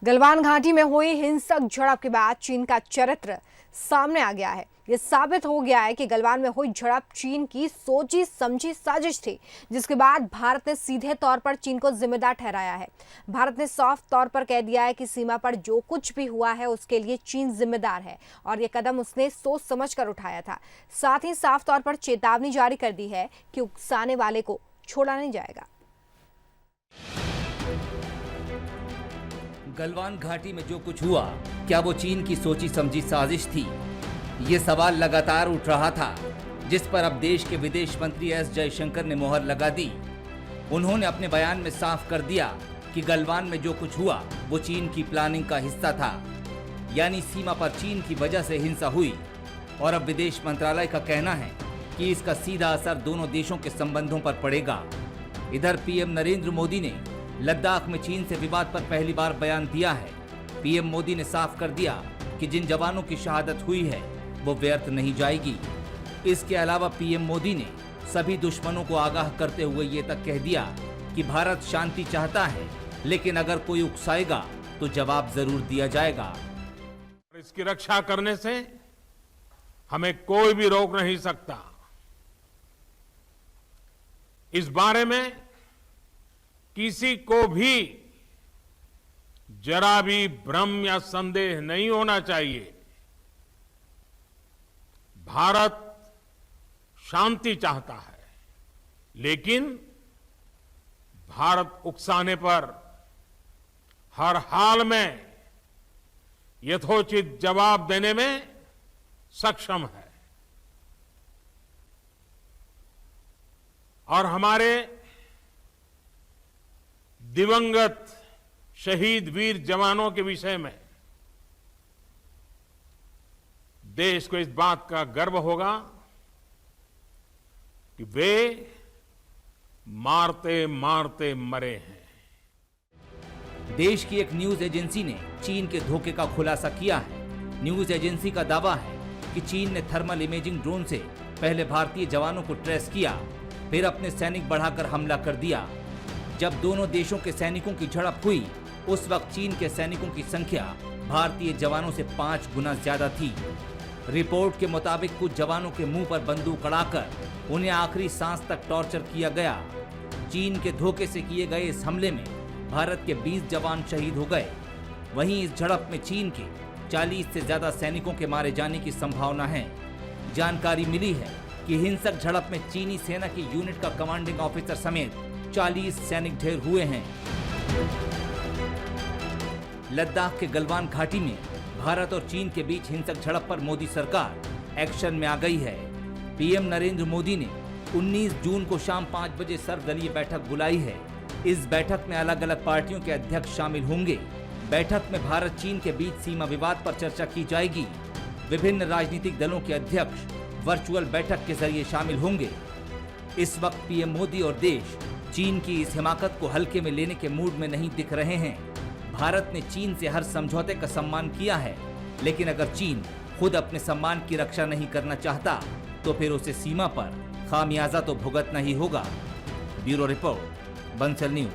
गलवान घाटी में हुई हिंसक झड़प के बाद चीन का चरित्र सामने आ गया है। ये साबित हो गया है कि गलवान में हुई झड़प चीन की सोची समझी साजिश थी, जिसके बाद भारत ने सीधे तौर पर चीन को जिम्मेदार ठहराया है। भारत ने साफ तौर पर कह दिया है कि सीमा पर जो कुछ भी हुआ है उसके लिए चीन जिम्मेदार है और ये कदम उसने सोच समझकर उठाया था। साथ ही साफ तौर पर चेतावनी जारी कर दी है कि उकसाने वाले को छोड़ा नहीं जाएगा। गलवान घाटी में जो कुछ हुआ, क्या वो चीन की सोची समझी साजिश थी? ये सवाल लगातार उठ रहा था, जिस पर अब देश के विदेश मंत्री एस जयशंकर ने मोहर लगा दी। उन्होंने अपने बयान में साफ कर दिया कि गलवान में जो कुछ हुआ वो चीन की प्लानिंग का हिस्सा था, यानी सीमा पर चीन की वजह से हिंसा हुई। और अब विदेश मंत्रालय का कहना है कि इसका सीधा असर दोनों देशों के संबंधों पर पड़ेगा। इधर पीएम नरेंद्र मोदी ने लद्दाख में चीन से विवाद पर पहली बार बयान दिया है। पीएम मोदी ने साफ कर दिया कि जिन जवानों की शहादत हुई है वो व्यर्थ नहीं जाएगी। इसके अलावा पीएम मोदी ने सभी दुश्मनों को आगाह करते हुए ये तक कह दिया कि भारत शांति चाहता है, लेकिन अगर कोई उकसाएगा तो जवाब जरूर दिया जाएगा। इसकी रक्षा करने से हमें कोई भी रोक नहीं सकता। इस बारे में किसी को भी जरा भी भ्रम या संदेह नहीं होना चाहिए। भारत शांति चाहता है, लेकिन भारत उकसाने पर हर हाल में यथोचित जवाब देने में सक्षम है। और हमारे दिवंगत शहीद वीर जवानों के विषय में देश को इस बात का गर्व होगा कि वे मारते मारते मरे हैं। देश की एक न्यूज एजेंसी ने चीन के धोखे का खुलासा किया है। न्यूज एजेंसी का दावा है कि चीन ने थर्मल इमेजिंग ड्रोन से पहले भारतीय जवानों को ट्रेस किया, फिर अपने सैनिक बढ़ाकर हमला कर दिया। जब दोनों देशों के सैनिकों की झड़प हुई, उस वक्त चीन के सैनिकों की संख्या भारतीय जवानों से 5 गुना ज्यादा थी। रिपोर्ट के मुताबिक कुछ जवानों के मुंह पर बंदूक अड़ाकर उन्हें आखिरी सांस तक टॉर्चर किया गया। चीन के धोखे से किए गए इस हमले में भारत के 20 जवान शहीद हो गए। वहीं इस झड़प में चीन के 40 से ज्यादा सैनिकों के मारे जाने की संभावना है। जानकारी मिली है कि हिंसक झड़प में चीनी सेना की यूनिट का कमांडिंग ऑफिसर समेत 40 सैनिक ढेर हुए हैं। लद्दाख के गलवान घाटी में भारत और चीन के बीच हिंसक झड़प पर मोदी सरकार एक्शन में आ गई है। पीएम नरेंद्र मोदी ने 19 जून को शाम 5 बजे सर्वदलीय बैठक बुलाई है। इस बैठक में अलग अलग पार्टियों के अध्यक्ष शामिल होंगे। बैठक में भारत चीन के बीच सीमा विवाद पर चर्चा की जाएगी। विभिन्न राजनीतिक दलों के अध्यक्ष वर्चुअल बैठक के जरिए शामिल होंगे। इस वक्त पीएम मोदी और देश चीन की इस हिमाकत को हल्के में लेने के मूड में नहीं दिख रहे हैं। भारत ने चीन से हर समझौते का सम्मान किया है, लेकिन अगर चीन खुद अपने सम्मान की रक्षा नहीं करना चाहता तो फिर उसे सीमा पर खामियाजा तो भुगतना ही होगा। Bureau report, Bansal news.